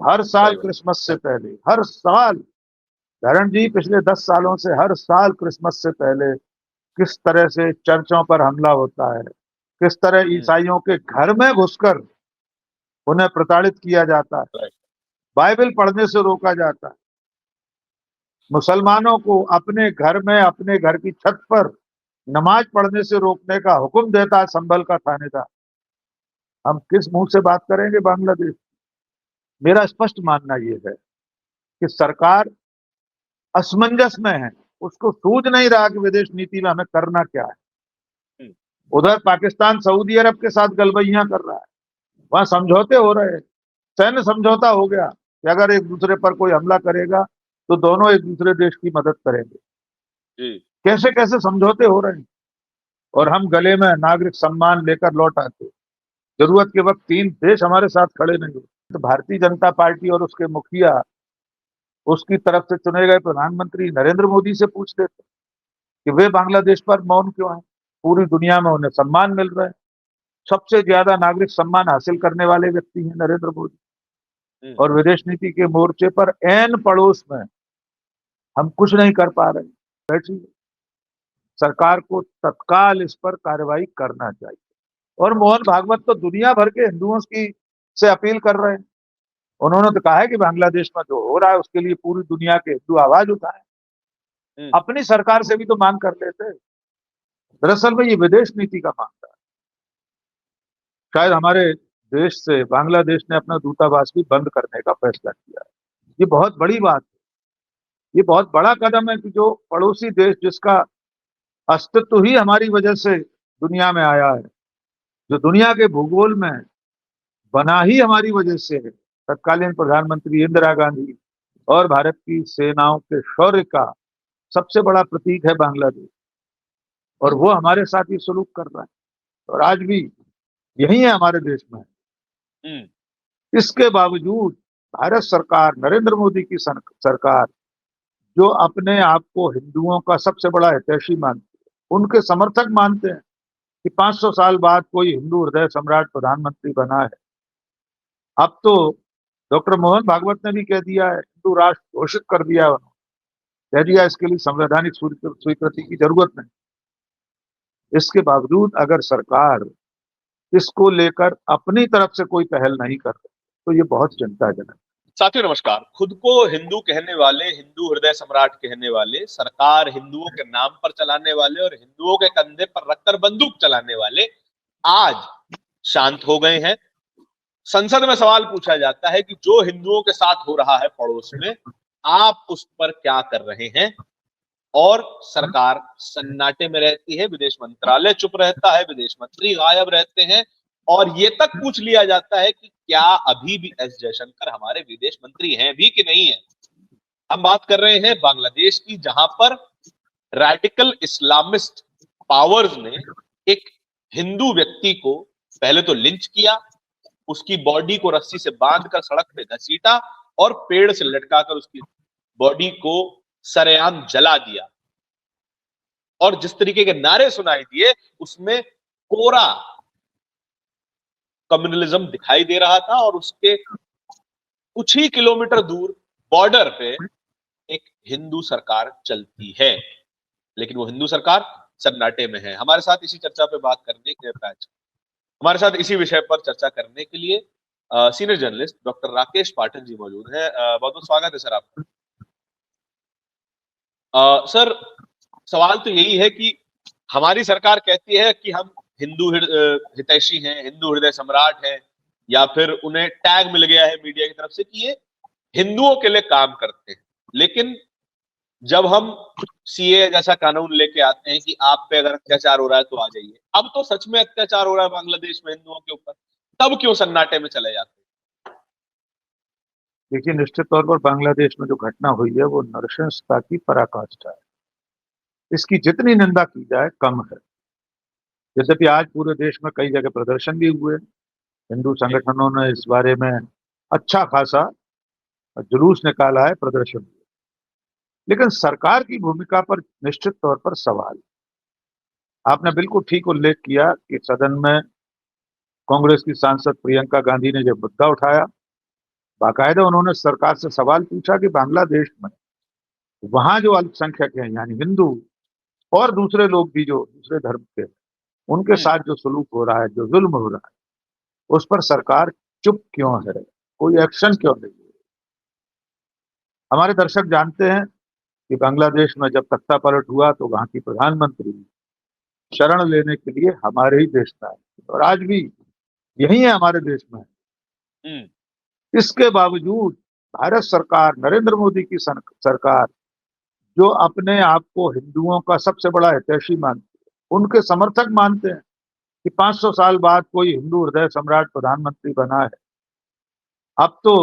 हर साल सही बात। क्रिसमस से पहले, हर साल, धरण जी पिछले 10 सालों से हर साल क्रिसमस से पहले किस तरह से चर्चों पर हमला होता है, किस तरह हम्म। ईसाइयों के घर में घुसकर उन्हें प्रताड़ित किया जाता है, राइट। बाइबल पढ़ने से रोका जाता है, मुसलमानों को अपने घर में, अपने घर की छत पर नमाज पढ़ने से रोकने का हुक्म देता है संभल का थानेदार। हम किस मुंह से बात करेंगे बांग्लादेश? मेरा स्पष्ट मानना यह है कि सरकार असमंजस में है, उसको सूझ नहीं रहा कि विदेश नीति में हमें करना क्या है। हम्म। उधर पाकिस्तान सऊदी अरब के साथ गलबैयां कर रहा है, वहां समझौते हो रहे हैं, सैन्य समझौता हो गया कि अगर एक दूसरे पर कोई हमला करेगा तो दोनों एक दूसरे देश की मदद करेंगे। जी। कैसे कैसे समझौते हो रहे हैं, और हम गले में नागरिक सम्मान लेकर लौट आते। जरूरत के वक्त 3 देश हमारे साथ खड़े नहीं हुए तो भारतीय जनता पार्टी और उसके मुखिया, उसकी तरफ से चुने गए प्रधानमंत्री नरेंद्र मोदी से पूछ लेते कि वे बांग्लादेश पर मौन क्यों हैं। पूरी दुनिया में उन्हें सम्मान मिल रहा है, सबसे ज्यादा नागरिक सम्मान हासिल करने वाले व्यक्ति हैं नरेंद्र मोदी, हम्म। और विदेश नीति के मोर्चे पर एन पड़ोस में हम कुछ नहीं कर पा रहे। बैठिए, सरकार को तत्काल इस पर कार्रवाई करना चाहिए। और मोहन भागवत तो दुनिया भर के हिंदुओं की से अपील कर रहे हैं। उन्होंने तो कहा है कि बांग्लादेश में जो हो रहा है उसके लिए पूरी दुनिया के हिंदू आवाज उठाए, हम्म। अपनी सरकार से भी तो मांग कर लेते। दरअसल में ये विदेश नीति का मामला है। शायद हमारे देश से बांग्लादेश ने अपना दूतावास भी बंद करने का फैसला किया है। ये बहुत बड़ी बात है, ये बहुत बड़ा कदम है कि जो पड़ोसी देश जिसका अस्तित्व ही हमारी वजह से दुनिया में आया है, जो दुनिया के भूगोल में बना ही हमारी वजह से है, तत्कालीन प्रधानमंत्री इंदिरा गांधी और भारत की सेनाओं के शौर्य का सबसे बड़ा प्रतीक है बांग्लादेश, और वो हमारे साथ ये सलूक कर रहा है और आज भी यही है हमारे देश में। हम्म। इसके बावजूद भारत सरकार, नरेंद्र मोदी की सरकार, जो अपने आप को हिंदुओं का सबसे बड़ा हितैषी मानती है, उनके समर्थक मानते हैं कि 500 साल बाद कोई हिंदू हृदय सम्राट प्रधानमंत्री बना है। अब तो डॉक्टर मोहन भागवत ने भी कह दिया है, हिंदू राष्ट्र घोषित कर दिया है उन्होंने, कह दिया इसके लिए संवैधानिक स्वीकृति की जरूरत नहीं। इसके बावजूद अगर सरकार इसको लेकर अपनी तरफ से कोई पहल नहीं कर रही तो ये बहुत चिंताजनक है। साथियों नमस्कार। खुद को हिंदू कहने वाले, हिंदू हृदय सम्राट कहने वाले, सरकार हिंदुओं के नाम पर चलाने वाले और हिंदुओं के कंधे पर रखकर बंदूक चलाने वाले आज शांत हो गए हैं। संसद में सवाल पूछा जाता है कि जो हिंदुओं के साथ हो रहा है पड़ोस में, आप उस पर क्या कर रहे हैं? और सरकार सन्नाटे में रहती है, विदेश मंत्रालय चुप रहता है, विदेश मंत्री गायब रहते हैं, और ये तक पूछ लिया जाता है कि क्या अभी भी एस जयशंकर हमारे विदेश मंत्री हैं भी कि नहीं है। हम बात कर रहे हैं बांग्लादेश की, जहां पर रैडिकल इस्लामिस्ट पावर्स ने एक हिंदू व्यक्ति को पहले तो लिंच किया, उसकी बॉडी को रस्सी से बांधकर सड़क पे घसीटा और पेड़ से लटकाकर उसकी बॉडी को सरेआम जला दिया। और जिस तरीके के नारे सुनाई दिए उसमें कोरा कम्युनलिज्म दिखाई दे रहा था। और उसके कुछ ही किलोमीटर दूर बॉर्डर पे एक हिंदू सरकार चलती है, लेकिन वो हिंदू सरकार सन्नाटे में है। हमारे साथ इसी चर्चा पे बात करने के हमारे साथ इसी विषय पर चर्चा करने के लिए senior journalist doctor Rakesh Pathak ji मौजूद हैं। बहुत बहुत स्वागत है सर आपका। सर, सवाल तो यही है कि हमारी सरकार कहती है कि हम हिंदू हितैषी हैं, हिंदू हृदय सम्राट हैं, या फिर उन्हें टैग मिल गया है मीडिया की तरफ से कि ये हिंदुओं के लिए काम करते हैं। लेकिन जब हम सीए जैसा कानून लेके आते हैं कि आप पे अगर अत्याचार हो रहा है तो आ जाइए, अब तो सच में अत्याचार हो रहा है बांग्लादेश में हिंदुओं के ऊपर, तब क्यों सन्नाटे में चले जाते देखिए, निश्चित तौर पर बांग्लादेश में जो घटना हुई है वो नृशंसता की पराकाष्ठा है। इसकी जितनी निंदा की जाए कम है। यद्यपि आज पूरे देश में कई जगह प्रदर्शन भी हुए, हिंदू हैं? संगठनों ने इस बारे में अच्छा खासा जुलूस निकाला है, प्रदर्शन हुए। लेकिन सरकार की भूमिका पर निश्चित तौर पर सवाल। आपने बिल्कुल ठीक उल्लेख किया कि सदन में कांग्रेस की सांसद प्रियंका गांधी ने जब मुद्दा उठाया बाकायदा उन्होंने सरकार से सवाल पूछा कि बांग्लादेश में वहां जो अल्पसंख्यक हैं यानी हिंदू और दूसरे लोग भी जो दूसरे धर्म के हैं, उनके साथ जो सलूक हो रहा है, जो जुल्म हो रहा है, उस पर सरकार चुप क्यों है, कोई एक्शन क्यों नहीं है। हमारे दर्शक जानते हैं कि बांग्लादेश में जब तख्ता पलट हुआ तो वहां की प्रधानमंत्री शरण लेने के लिए हमारे ही देश में आए और आज भी यही है हमारे देश में। इसके बावजूद भारत सरकार, नरेंद्र मोदी की सरकार, जो अपने आप को हिंदुओं का सबसे बड़ा हितैषी मानती है, उनके समर्थक मानते हैं कि 500 साल बाद कोई हिंदू हृदय सम्राट प्रधानमंत्री बना है। अब तो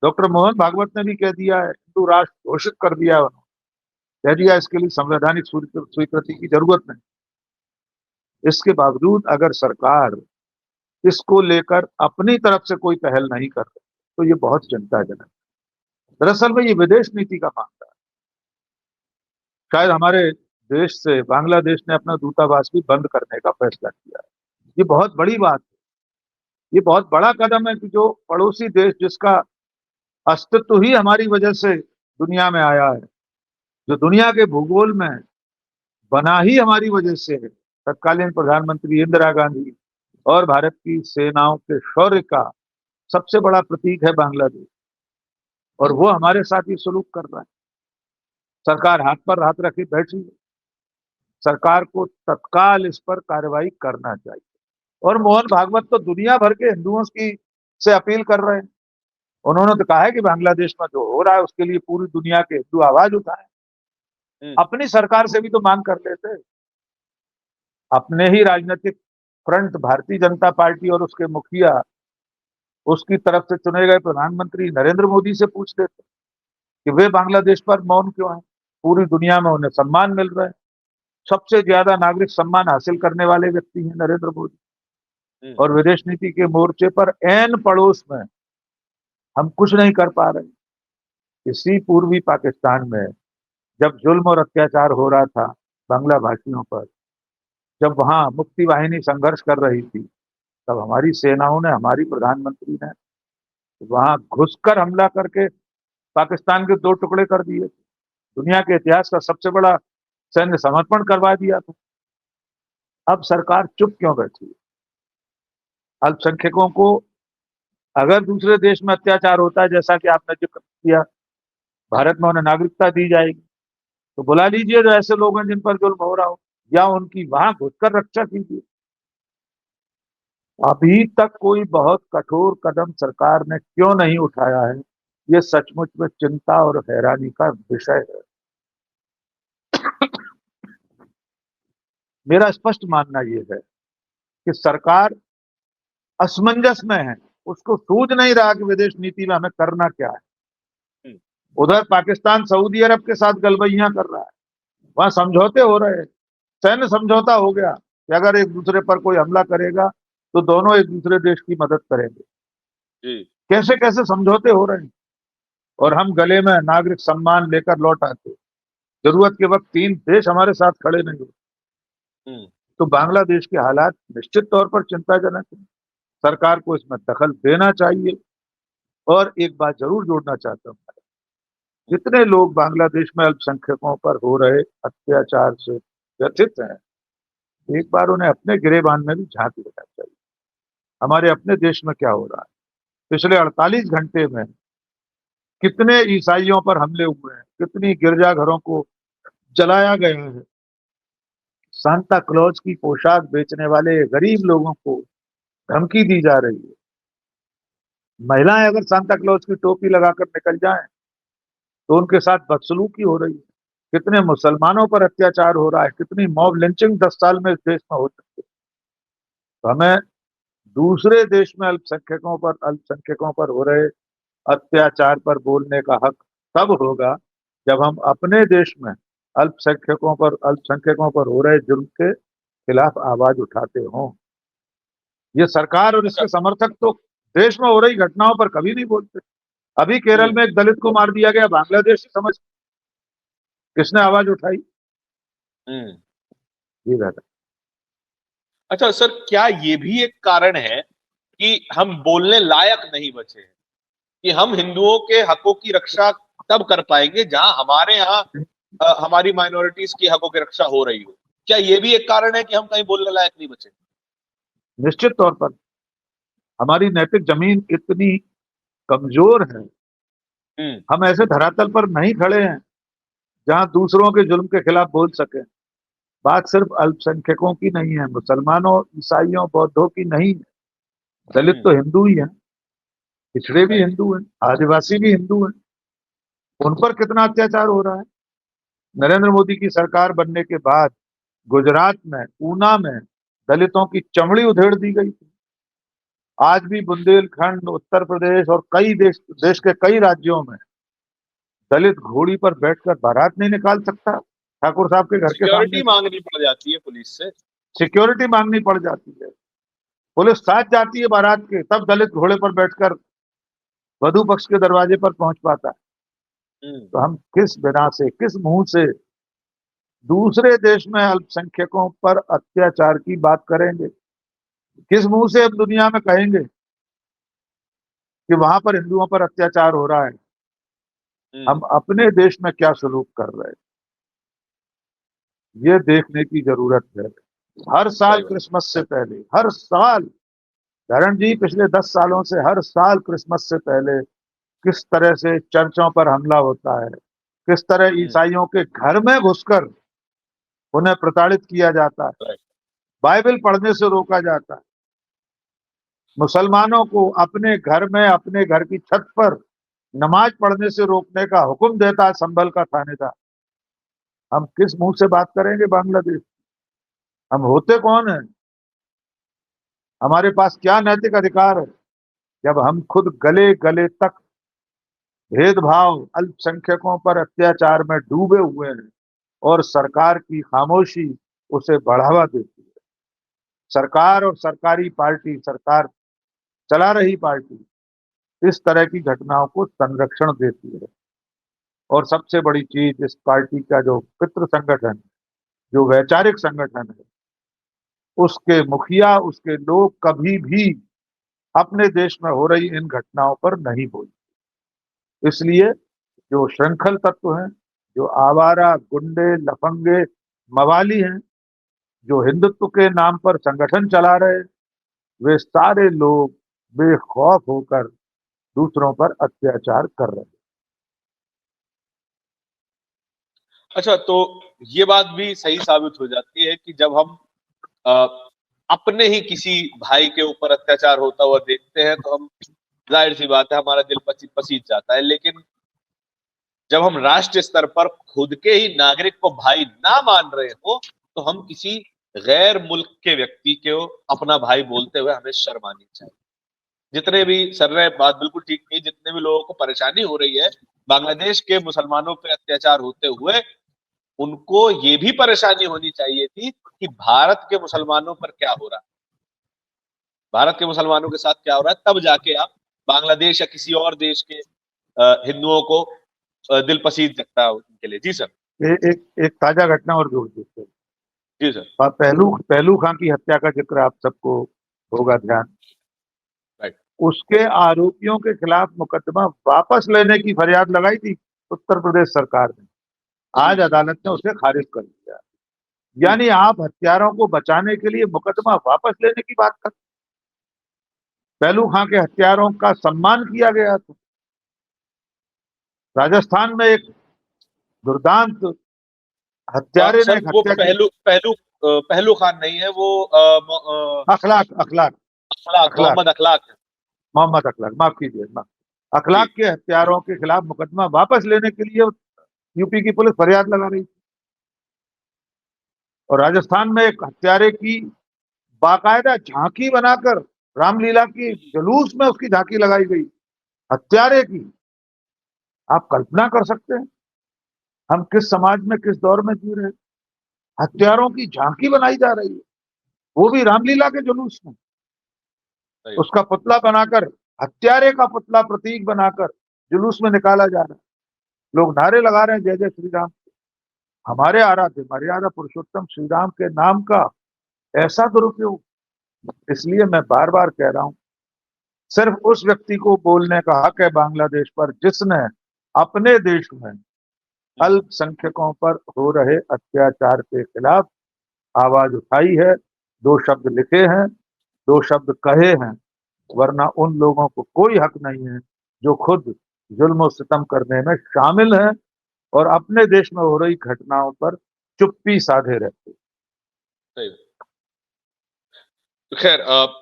डॉक्टर मोहन भागवत ने भी कह दिया है, हिंदू राष्ट्र घोषित कर दिया है उन्होंने, कह दिया इसके लिए संवैधानिक स्वीकृति की जरूरत नहीं। इसके बावजूद अगर सरकार इसको लेकर अपनी तरफ से कोई पहल नहीं कर रही तो ये बहुत चिंताजनक है। दरअसल में ये विदेश नीति का मामला है। शायद हमारे देश से बांग्लादेश ने अपना दूतावास भी बंद करने का फैसला किया है। ये बहुत बड़ी बात है, ये बहुत बड़ा कदम है कि जो पड़ोसी देश जिसका अस्तित्व ही हमारी वजह से दुनिया में आया है, जो दुनिया के भूगोल में बना ही हमारी वजह से है, तत्कालीन प्रधानमंत्री इंदिरा गांधी और भारत की सेनाओं के शौर्य का सबसे बड़ा प्रतीक है बांग्लादेश, और वो हमारे साथ ही सलूक कर रहा है। सरकार हाथ पर हाथ रखे बैठी है। सरकार को तत्काल इस पर कार्रवाई करना चाहिए। और मोहन भागवत तो दुनिया भर के हिंदुओं की से अपील कर रहे हैं। उन्होंने तो कहा है कि बांग्लादेश में जो हो रहा है उसके लिए पूरी दुनिया के हिंदू आवाज उठाएं। अपनी सरकार से भी तो मांग कर लेते। अपने ही राजनीतिक फ्रंट भारतीय जनता पार्टी और उसके मुखिया, उसकी तरफ से चुने गए प्रधानमंत्री नरेंद्र मोदी से पूछ लेते कि वे बांग्लादेश पर मौन क्यों हैं। पूरी दुनिया में उन्हें सम्मान मिल रहा है, सबसे ज्यादा नागरिक सम्मान हासिल करने वाले व्यक्ति हैं नरेंद्र मोदी, और विदेश नीति के मोर्चे पर ऐन पड़ोस में हम कुछ नहीं कर पा रहे। इसी पूर्वी पाकिस्तान में जब जुल्म और अत्याचार हो रहा था बांग्ला भाषियों पर, जब वहां मुक्ति वाहिनी संघर्ष कर रही थी, तब हमारी सेनाओं ने, हमारी प्रधानमंत्री ने वहां घुसकर हमला करके पाकिस्तान के 2 टुकड़े कर दिए। दुनिया के इतिहास का सबसे बड़ा सैन्य समर्पण करवा दिया था। अब सरकार चुप क्यों बैठी है? अल्पसंख्यकों को अगर दूसरे देश में अत्याचार होता है, जैसा कि आपने जिक्र किया, भारत में उन्हें नागरिकता दी जाएगी, तो बुला लीजिए जो ऐसे लोग हैं जिन पर जुल्म हो रहा हो, या उनकी वहां घुसकर रक्षा कीजिए। अभी तक कोई बहुत कठोर कदम सरकार ने क्यों नहीं उठाया है, ये सचमुच में चिंता और हैरानी का विषय है। मेरा स्पष्ट मानना यह है कि सरकार असमंजस में है, उसको सूझ नहीं रहा कि विदेश नीति में हमें करना क्या है। उधर पाकिस्तान सऊदी अरब के साथ गलबैयां कर रहा है, वहां समझौते हो रहे हैं, सैन्य समझौता हो गया कि अगर एक दूसरे पर कोई हमला करेगा तो दोनों एक दूसरे देश की मदद करेंगे। कैसे कैसे समझौते हो रहे हैं, और हम गले में नागरिक सम्मान लेकर लौट आते। जरूरत के वक्त 3 देश हमारे साथ खड़े नहीं होते। तो बांग्लादेश के हालात निश्चित तौर पर चिंताजनक है। सरकार को इसमें दखल देना चाहिए। और एक बात जरूर जोड़ना चाहता हूं, जितने लोग बांग्लादेश में अल्पसंख्यकों पर हो रहे अत्याचार से व्यथित हैं, एक बार उन्हें अपने गिरेबान में भी झांक लेना चाहिए। हमारे अपने देश में क्या हो रहा है? पिछले 48 घंटे में कितने ईसाइयों पर हमले हुए हैं, कितनी गिरजाघरों को जलाया गया है। सांता क्लॉज की पोशाक बेचने वाले गरीब लोगों को धमकी दी जा रही है। महिलाएं अगर सांता क्लॉज की टोपी लगाकर निकल जाएं तो उनके साथ बदसलूकी हो रही है। कितने मुसलमानों पर अत्याचार हो रहा है, कितनी मॉब लिंचिंग 10 साल में इस देश में हो सकती है। तो हमें दूसरे देश में अल्पसंख्यकों पर हो रहे अत्याचार पर बोलने का हक तब होगा जब हम अपने देश में अल्पसंख्यकों पर हो रहे जुल्म के खिलाफ आवाज उठाते हों। ये सरकार और इसके समर्थक तो देश में हो रही घटनाओं पर कभी नहीं बोलते। अभी केरल में एक दलित को मार दिया गया, बांग्लादेश समझ किसने आवाज उठाई? ये रहता। अच्छा सर, क्या ये भी एक कारण है कि हम बोलने लायक नहीं बचे हैं? कि हम हिंदुओं के हकों की रक्षा तब कर पाएंगे जहां हमारे यहाँ हमारी माइनॉरिटीज की हकों की रक्षा हो रही हो। क्या ये भी एक कारण है कि हम कहीं बोलने लायक नहीं बचे? निश्चित तौर पर हमारी नैतिक जमीन इतनी कमजोर है, हम्म। हम ऐसे धरातल पर नहीं खड़े हैं जहां दूसरों के जुल्म के खिलाफ बोल सकें। बात सिर्फ अल्पसंख्यकों की नहीं है, मुसलमानों, ईसाइयों, बौद्धों की नहीं है। दलित तो हिंदू ही हैं, पिछड़े भी राइट। हिंदू हैं, आदिवासी भी हिंदू हैं। उन पर कितना अत्याचार हो रहा है। नरेंद्र मोदी की सरकार बनने के बाद गुजरात में, ऊना में दलितों की चमड़ी उधेड़ दी गई थी। आज भी बुंदेलखंड, उत्तर प्रदेश और कई देश के कई राज्यों में दलित घोड़ी पर बैठकर बारात नहीं निकाल सकता ठाकुर साहब के घर के सामने सिक्योरिटी से। मांगनी पड़ जाती है पुलिस से। सिक्योरिटी मांगनी पड़ जाती है, पुलिस साथ जाती है बारात के, तब दलित घोड़े पर बैठकर वधु पक्ष के दरवाजे पर पहुंच पाता है। हम्म। तो हम किस बिना से, किस मुंह से दूसरे देश में अल्पसंख्यकों पर अत्याचार की बात करेंगे? किस मुंह से हम दुनिया में कहेंगे कि वहां पर हिंदुओं पर अत्याचार हो रहा है? हम अपने देश में क्या सलूक कर रहे हैं, ये देखने की जरूरत है। हर साल सही बात। क्रिसमस से पहले, हर साल, धरण जी पिछले 10 सालों से हर साल क्रिसमस से पहले किस तरह से चर्चों पर हमला होता है, किस तरह ईसाइयों के घर में घुसकर उन्हें प्रताड़ित किया जाता है, राइट। बाइबल पढ़ने से रोका जाता है, मुसलमानों को अपने घर में, अपने घर की छत पर नमाज पढ़ने से रोकने का हुक्म देता है संभल का थानेदार। हम किस मुंह से बात करेंगे बांग्लादेश? हम होते कौन हैं? हमारे पास क्या नैतिक अधिकार है जब हम खुद गले गले तक भेदभाव, अल्पसंख्यकों पर अत्याचार में डूबे हुए हैं और सरकार की खामोशी उसे बढ़ावा देती है। सरकार और सरकारी पार्टी, सरकार चला रही पार्टी इस तरह की घटनाओं को संरक्षण देती है। और सबसे बड़ी चीज, इस पार्टी का जो पितृ संगठन, जो वैचारिक संगठन है, उसके मुखिया, उसके लोग कभी भी अपने देश में हो रही इन घटनाओं पर नहीं बोले। इसलिए जो श्रृंखल तत्व हैं, जो आवारा गुंडे, लफंगे, मवाली हैं, जो हिंदुत्व के नाम पर संगठन चला रहे, वे सारे लोग बेखौफ होकर दूसरों पर अत्याचार कर रहे हैं। अच्छा, तो ये बात भी सही साबित हो जाती है कि जब हम अ, अपने ही किसी भाई के ऊपर अत्याचार होता हुआ देखते हैं तो हम, जाहिर सी बात है, हमारा दिल पसीज जाता है। लेकिन जब हम राष्ट्र स्तर पर खुद के ही नागरिक को भाई ना मान रहे हो तो हम किसी गैर मुल्क के व्यक्ति को अपना भाई बोलते हुए हमें शर्म आनी चाहिए। जितने भी, सर ने बात बिल्कुल ठीक की, जितने भी लोगों को परेशानी हो रही है बांग्लादेश के मुसलमानों पे अत्याचार होते हुए, उनको ये भी परेशानी होनी चाहिए थी कि भारत के मुसलमानों पर क्या हो रहा है, भारत के मुसलमानों के साथ क्या हो रहा है। तब जाके आप बांग्लादेश या किसी और देश के हिंदुओं को दिल पसीज लगता है उनके लिए। जी सर। एक ताजा घटना और जोड़ देते हैं। जी सर। पहलू पहलू खां की हत्या का जिक्र आप सबको होगा ध्यान। राइट। उसके आरोपियों के खिलाफ मुकदमा वापस लेने की फरियाद लगाई थी उत्तर प्रदेश सरकार ने। आज अदालत ने उसे खारिज कर दिया। यानी आप हत्यारों को बचाने के लिए मुकदमा वापस लेने की बात कर। पहलू खां के हत्यारों का सम्मान किया गया था। राजस्थान में एक दुर्दांत हत्यारे ने सर एक वो हत्या की। पहलू पहलू पहलू खान नहीं है, वो अखलाक अखलाक अखलाक, अखलाक मोहम्मद अखलाक। मोहम्मद अखलाक, माफ कीजिए, माफ। जी। अखलाक के हत्यारों के खिलाफ मुकदमा वापस लेने के लिए यूपी की पुलिस फरियाद लगा रही थी। और राजस्थान में एक हत्यारे की बाकायदा झांकी बनाकर, रामलीला की जुलूस में उसकी झांकी लगाई गई, हत्यारे की। आप कल्पना कर सकते हैं हम किस समाज में, किस दौर में जी रहे हैं? हत्यारों की झांकी बनाई जा रही है, वो भी रामलीला के जुलूस में। उसका पुतला बनाकर, हत्यारे का पुतला प्रतीक बनाकर जुलूस में निकाला जा रहा है। लोग नारे लगा रहे हैं, जय जय श्री राम। हमारे आराध्य मर्यादा पुरुषोत्तम श्री राम के नाम का ऐसा दुरुपयोग। इसलिए मैं बार बार कह रहा हूं, सिर्फ उस व्यक्ति को बोलने का हक है बांग्लादेश पर जिसने अपने देश में अल्पसंख्यकों पर हो रहे अत्याचार के खिलाफ आवाज उठाई है, दो शब्द लिखे हैं, दो शब्द कहे हैं। वरना उन लोगों को कोई हक नहीं है जो खुद जुल्म और सितम करने में शामिल हैं और अपने देश में हो रही घटनाओं पर चुप्पी साधे रहते। सही। तो खैर,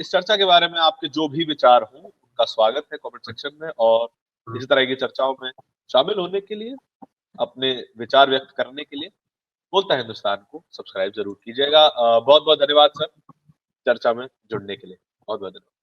इस चर्चा के बारे में आपके जो भी विचार हों उनका स्वागत है कमेंट सेक्शन में, और इसी तरह की चर्चाओं में शामिल होने के लिए, अपने विचार व्यक्त करने के लिए बोलता हिंदुस्तान को सब्सक्राइब जरूर कीजिएगा। बहुत बहुत धन्यवाद सर, चर्चा में जुड़ने के लिए बहुत बहुत धन्यवाद।